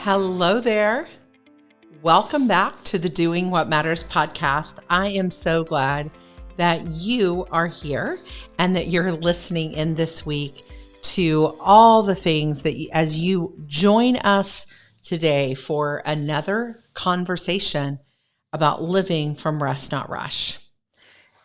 Hello there. Welcome back to the Doing What Matters podcast. I am so glad that you are here and that you're listening in this week to all the things that as you join us today for another conversation about living from rest, not rush.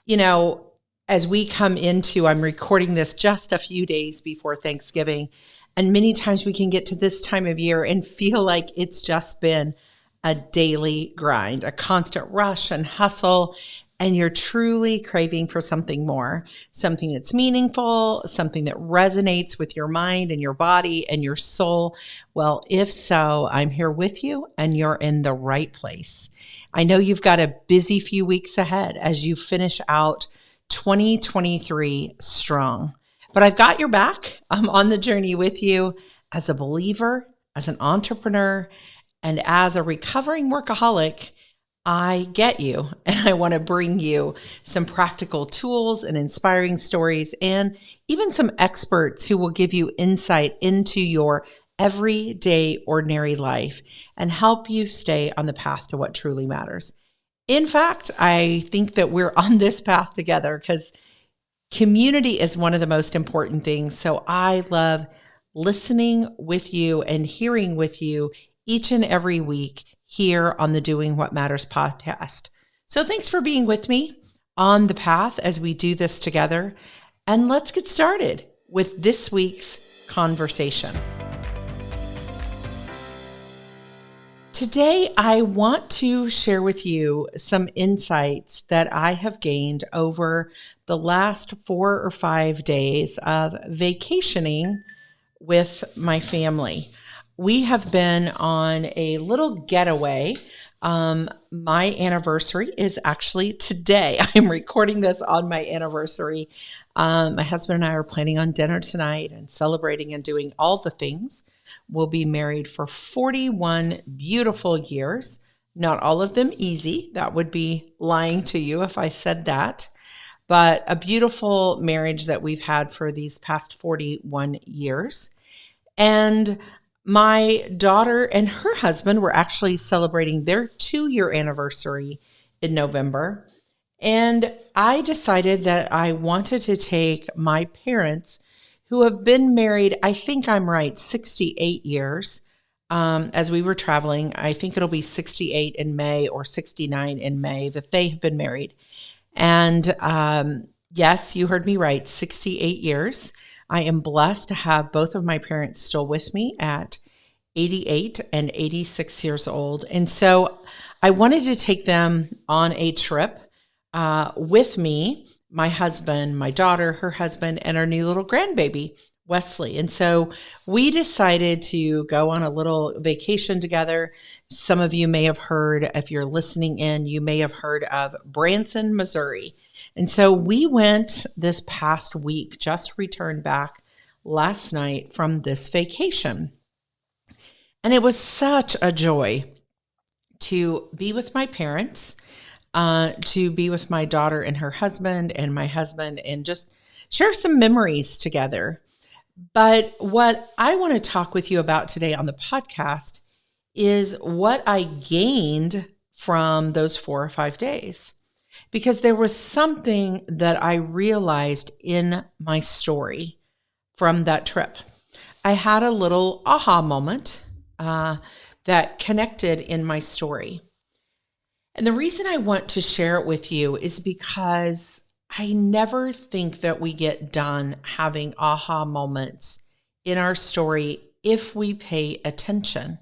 You know, as we come into, I'm recording this just a few days before Thanksgiving, and many times we can get to this time of year and feel like it's just been a daily grind, a constant rush and hustle, and you're truly craving for something more, something that's meaningful, something that resonates with your mind and your body and your soul. Well, if so, I'm here with you and you're in the right place. I know you've got a busy few weeks ahead as you finish out 2023 strong. But I've got your back. I'm on the journey with you as a believer, as an entrepreneur, and as a recovering workaholic. I get you, and I want to bring you some practical tools and inspiring stories, and even some experts who will give you insight into your everyday, ordinary life and help you stay on the path to what truly matters. In fact, I think that we're on this path together because community is one of the most important things. So I love listening with you and hearing with you each and every week here on the Doing What Matters podcast. So thanks for being with me on the path as we do this together. And let's get started with this week's conversation. Today, I want to share with you some insights that I have gained over the last 4 or 5 days of vacationing with my family. We have been on a little getaway. My anniversary is actually today. I'm recording this on my anniversary. My husband and I are planning on dinner tonight and celebrating and doing all the things. We'll be married for 41 beautiful years. Not all of them easy. That would be lying to you if I said that. But a beautiful marriage that we've had for these past 41 years. And my daughter and her husband were actually celebrating their 2-year anniversary in November. And I decided that I wanted to take my parents, who have been married, I think I'm right, 68 years. As we were traveling, I think it'll be 68 in May or 69 in May that they have been married. And yes, you heard me right, 68 years. I am blessed to have both of my parents still with me at 88 and 86 years old. And so I wanted to take them on a trip with me, my husband, my daughter, her husband, and our new little grandbaby, Wesley. And so we decided to go on a little vacation together. Some of you may have heard, if you're listening in, you may have heard of Branson, Missouri. And so we went this past week, just returned back last night from this vacation. And it was such a joy to be with my parents, to be with my daughter and her husband and my husband, and just share some memories together. But what I want to talk with you about today on the podcast is what I gained from those 4 or 5 days. Because there was something that I realized in my story from that trip. I had a little aha moment that connected in my story. And the reason I want to share it with you is because I never think that we get done having aha moments in our story if we pay attention.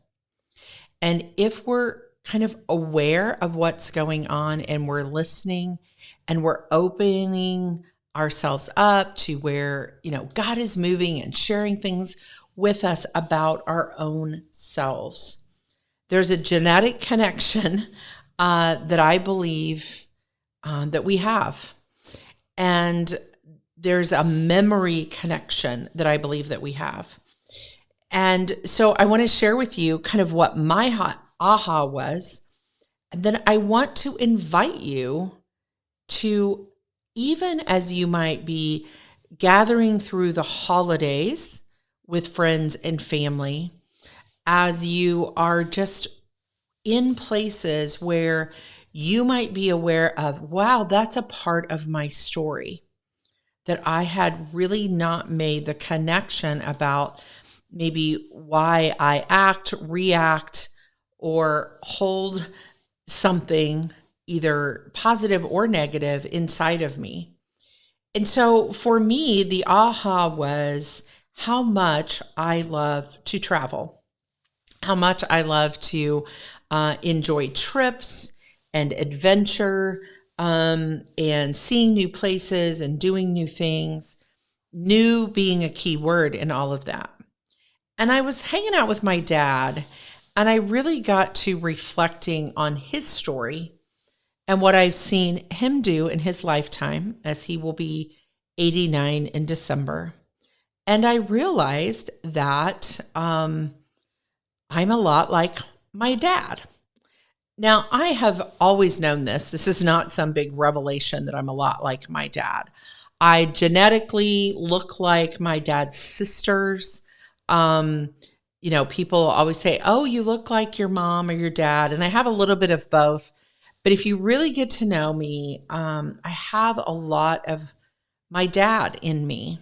And if we're kind of aware of what's going on and we're listening and we're opening ourselves up to where, God is moving and sharing things with us about our own selves. There's a genetic connection that I believe that we have. And there's a memory connection that I believe that we have. And so I want to share with you kind of what my aha was. And then I want to invite you to, even as you might be gathering through the holidays with friends and family, as you are just in places where you might be aware of, wow, that's a part of my story that I had really not made the connection about maybe why I act, react, or hold something either positive or negative inside of me. And so for me, the aha was how much I love to travel, how much I love to enjoy trips and adventure, and seeing new places and doing new things, new being a key word in all of that. And I was hanging out with my dad, and I really got to reflecting on his story and what I've seen him do in his lifetime, as he will be 89 in December. And I realized that I'm a lot like my dad. Now, I have always known this. This is not some big revelation that I'm a lot like my dad. I genetically look like my dad's sisters. People always say, oh, you look like your mom or your dad. And I have a little bit of both. But if you really get to know me, I have a lot of my dad in me.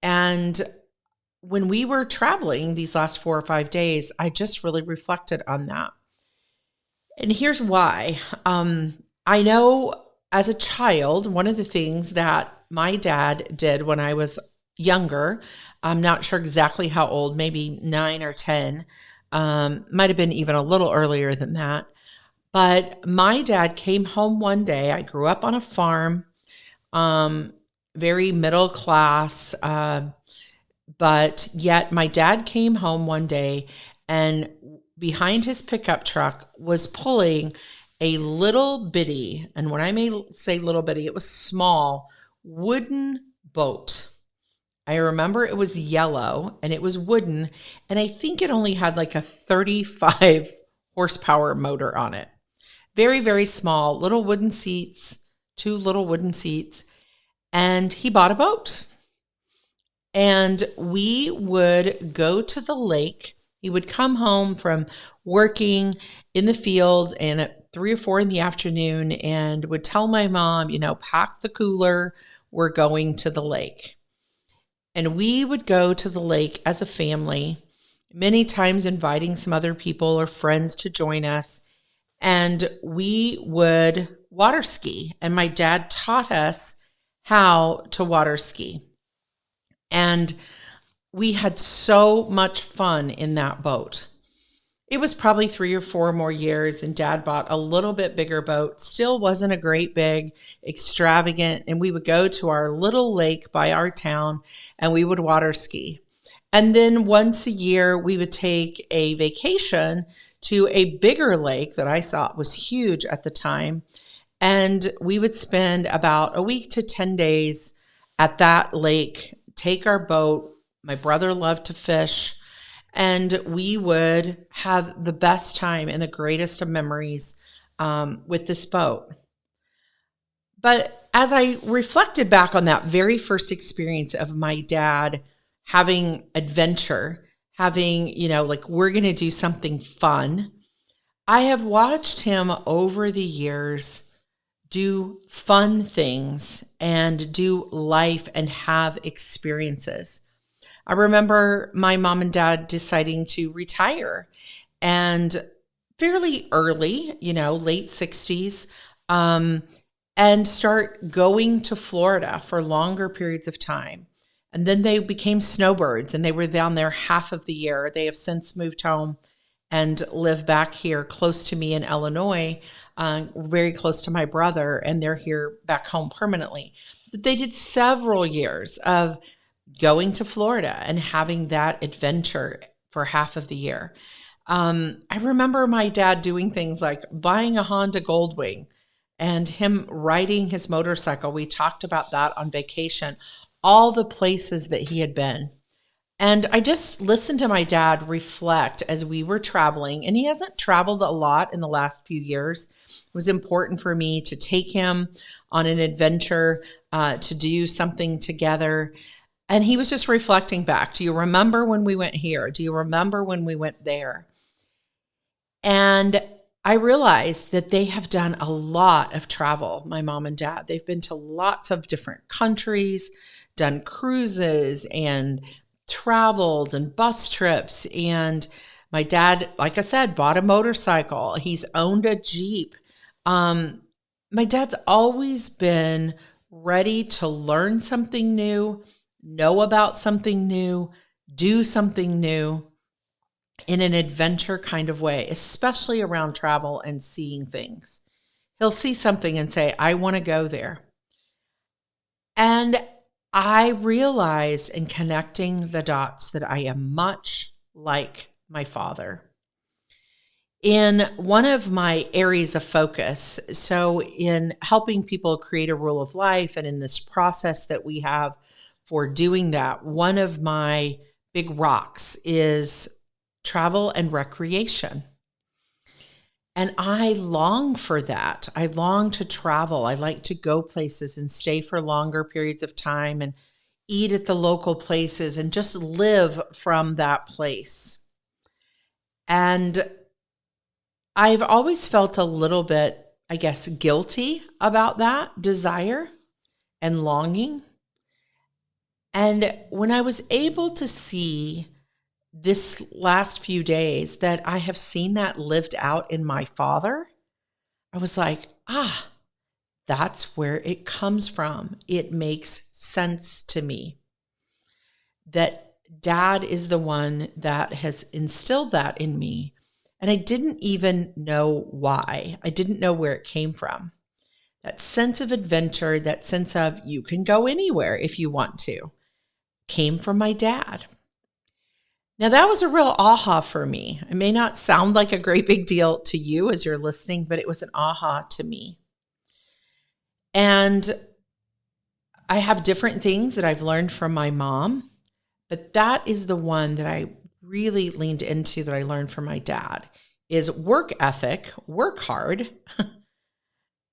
And when we were traveling these last 4 or 5 days, I just really reflected on that. And here's why. I know as a child, one of the things that my dad did when I was younger, I'm not sure exactly how old, maybe 9 or 10, might have been even a little earlier than that. But my dad came home one day. I grew up on a farm, very middle class, but yet my dad came home one day, and behind his pickup truck was pulling a little bitty, and when I may say little bitty, it was small, wooden boat. I remember it was yellow and it was wooden, and I think it only had like a 35 horsepower motor on it. Very, very small, little wooden seats, 2 little wooden seats, and he bought a boat. And we would go to the lake. He would come home from working in the field and at 3 or 4 in the afternoon and would tell my mom, pack the cooler, we're going to the lake. And we would go to the lake as a family, many times inviting some other people or friends to join us. And we would water ski. And my dad taught us how to water ski. And we had so much fun in that boat. It was probably 3 or 4 more years, and Dad bought a little bit bigger boat. Still wasn't a great big extravagant. And we would go to our little lake by our town, and we would water ski. And then once a year, we would take a vacation to a bigger lake that I thought was huge at the time. And we would spend about a week to 10 days at that lake, take our boat. My brother loved to fish, and we would have the best time and the greatest of memories with this boat. But as I reflected back on that very first experience of my dad having adventure, having, we're going to do something fun, I have watched him over the years do fun things and do life and have experiences. I remember my mom and dad deciding to retire, and fairly early, late 60s, and start going to Florida for longer periods of time. And then they became snowbirds, and they were down there half of the year. They have since moved home and live back here close to me in Illinois, very close to my brother, and they're here back home permanently. But they did several years of going to Florida and having that adventure for half of the year. I remember my dad doing things like buying a Honda Goldwing and him riding his motorcycle. We talked about that on vacation, all the places that he had been. And I just listened to my dad reflect as we were traveling, and he hasn't traveled a lot in the last few years. It was important for me to take him on an adventure, to do something together. And he was just reflecting back. Do you remember when we went here? Do you remember when we went there? And I realized that they have done a lot of travel, my mom and dad. They've been to lots of different countries, done cruises and traveled and bus trips. And my dad, like I said, bought a motorcycle. He's owned a Jeep. My dad's always been ready to learn something new, know about something new, do something new in an adventure kind of way, especially around travel and seeing things. He'll see something and say, I want to go there. And I realized in connecting the dots that I am much like my father in one of my areas of focus. So in helping people create a rule of life and in this process that we have for doing that, one of my big rocks is travel and recreation. And I long for that. I long to travel. I like to go places and stay for longer periods of time and eat at the local places and just live from that place. And I've always felt a little bit, I guess, guilty about that desire and longing. And when I was able to see this last few days that I have seen that lived out in my father, I was like, that's where it comes from. It makes sense to me that dad is the one that has instilled that in me. And I didn't even know why. I didn't know where it came from. That sense of adventure, that sense of you can go anywhere if you want to, came from my dad. Now, that was a real aha for me. It may not sound like a great big deal to you as you're listening, but it was an aha to me. And I have different things that I've learned from my mom, but that is the one that I really leaned into that I learned from my dad is work ethic, work hard.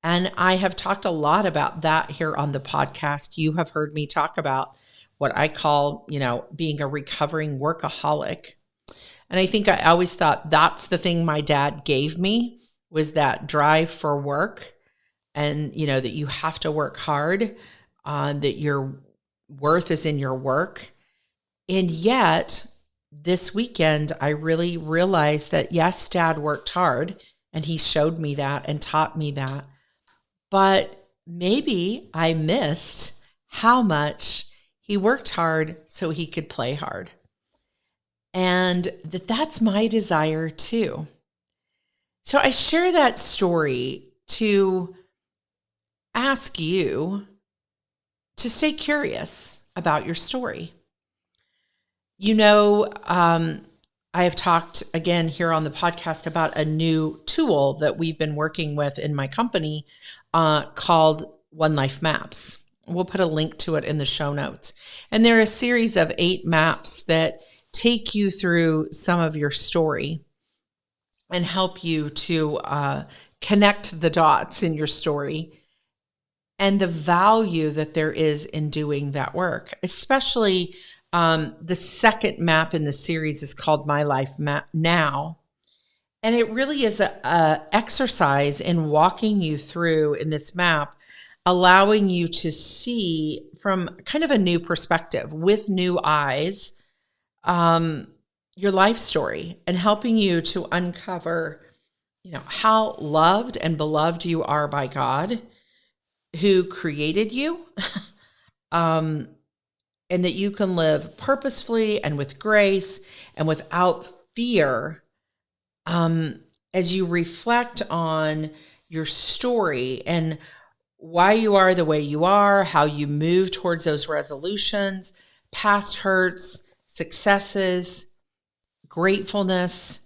And I have talked a lot about that here on the podcast. You have heard me talk about what I call, being a recovering workaholic. And I think I always thought that's the thing my dad gave me was that drive for work and, that you have to work hard, that your worth is in your work. And yet this weekend, I really realized that yes, dad worked hard and he showed me that and taught me that. But maybe I missed how much he worked hard so he could play hard. And that's my desire too. So I share that story to ask you to stay curious about your story. I have talked again here on the podcast about a new tool that we've been working with in my company called One Life Maps. We'll put a link to it in the show notes. And they're a series of 8 maps that take you through some of your story and help you to connect the dots in your story and the value that there is in doing that work. Especially the second map in the series is called My Life Map Now. And it really is a exercise in walking you through in this map, allowing you to see from kind of a new perspective with new eyes, your life story and helping you to uncover, how loved and beloved you are by God who created you, and that you can live purposefully and with grace and without fear, as you reflect on your story and why you are the way you are, how you move towards those resolutions, past hurts, successes, gratefulness,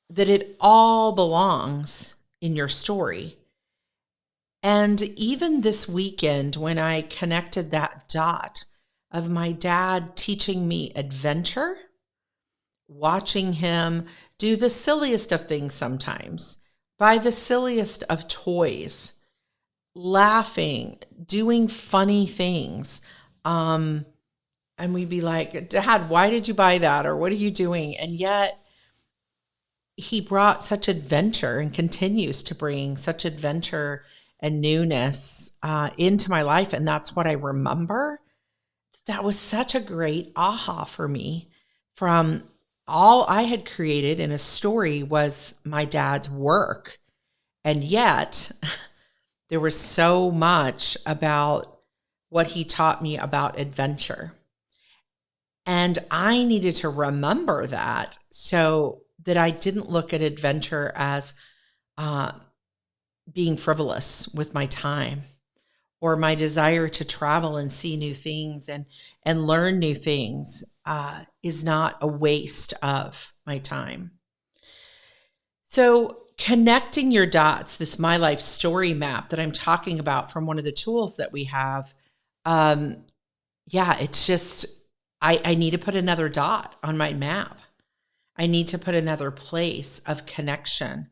that it all belongs in your story. And even this weekend, when I connected that dot of my dad teaching me adventure, watching him do the silliest of things sometimes, buy the silliest of toys, laughing, doing funny things, And we'd be like, Dad, why did you buy that? Or what are you doing? And yet he brought such adventure and continues to bring such adventure and newness into my life. And that's what I remember. That was such a great aha for me. From all I had created in a story was my dad's work. And yet there was so much about what he taught me about adventure. And I needed to remember that so that I didn't look at adventure as being frivolous with my time, or my desire to travel and see new things and learn new things is not a waste of my time. So connecting your dots, this My Life Story map that I'm talking about from one of the tools that we have, it's just, I need to put another dot on my map. I need to put another place of connection.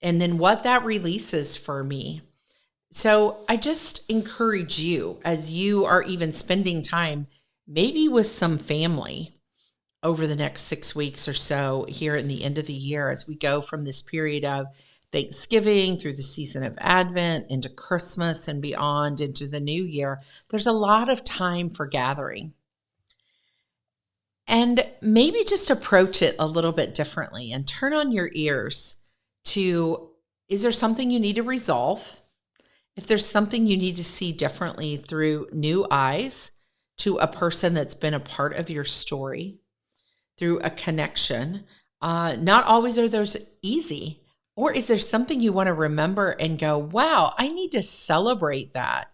And then what that releases for me. So I just encourage you, as you are even spending time, maybe with some family over the next 6 weeks or so here in the end of the year, as we go from this period of Thanksgiving through the season of Advent into Christmas and beyond into the new year, there's a lot of time for gathering. And maybe just approach it a little bit differently and turn on your ears to, is there something you need to resolve? If there's something you need to see differently through new eyes to a person that's been a part of your story, through a connection, not always are those easy. Or is there something you want to remember and go, wow, I need to celebrate that.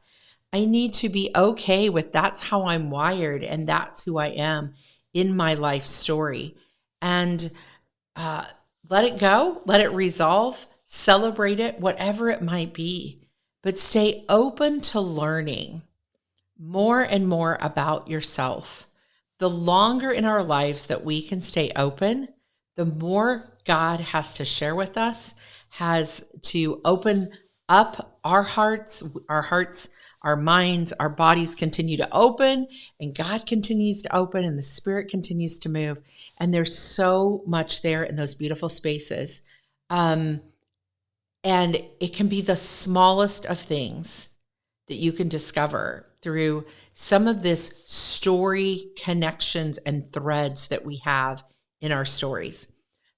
I need to be okay with that's how I'm wired and that's who I am in my life story. And let it go, let it resolve, celebrate it, whatever it might be. But stay open to learning more and more about yourself. The longer in our lives that we can stay open, the more God has to share with us, has to open up our hearts, our minds, our bodies continue to open, and God continues to open, and the Spirit continues to move. And there's so much there in those beautiful spaces. And it can be the smallest of things that you can discover through some of this story connections and threads that we have in our stories.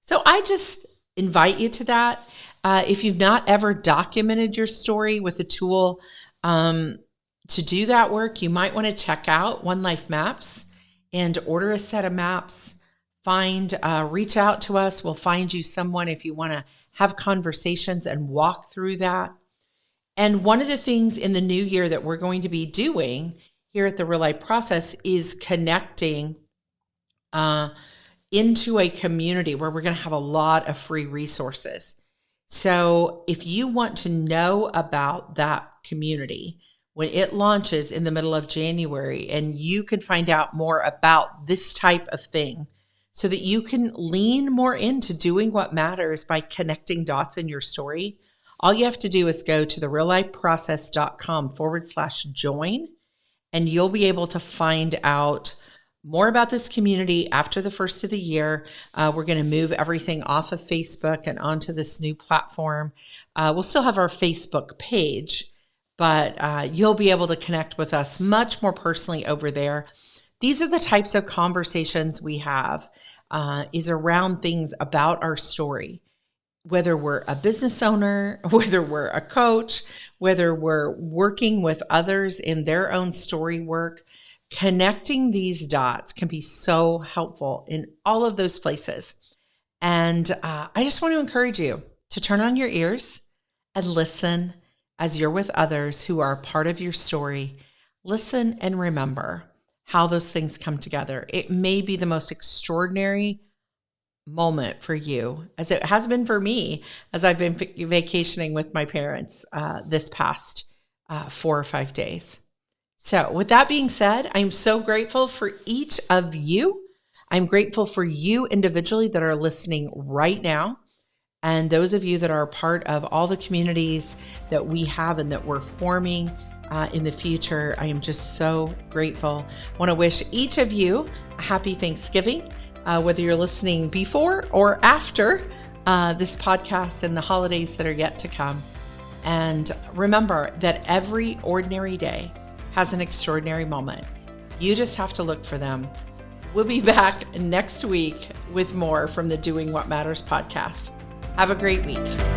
So I just invite you to that. If you've not ever documented your story with a tool to do that work, you might want to check out One Life Maps and order a set of maps. Reach out to us. We'll find you someone if you want to have conversations and walk through that. And one of the things in the new year that we're going to be doing here at the Real Life Process is connecting into a community where we're going to have a lot of free resources. So if you want to know about that community, when it launches in the middle of January, and you can find out more about this type of thing so that you can lean more into doing what matters by connecting dots in your story, all you have to do is go to thereallifeprocess.com/join, and you'll be able to find out more about this community after the first of the year. We're going to move everything off of Facebook and onto this new platform. We'll still have our Facebook page, but you'll be able to connect with us much more personally over there. These are the types of conversations we have is around things about our story, whether we're a business owner, whether we're a coach, whether we're working with others in their own story work. Connecting these dots can be so helpful in all of those places. And I just want to encourage you to turn on your ears and listen as you're with others who are a part of your story. Listen and remember how those things come together. It may be the most extraordinary moment for you, as it has been for me, as I've been vacationing with my parents this past 4 or 5 days. So with that being said, I'm so grateful for each of you. I'm grateful for you individually that are listening right now, and those of you that are a part of all the communities that we have and that we're forming in the future. I am just so grateful. I want to wish each of you a happy Thanksgiving, whether you're listening before or after this podcast and the holidays that are yet to come. And remember that every ordinary day has an extraordinary moment. You just have to look for them. We'll be back next week with more from the Doing What Matters podcast. Have a great week.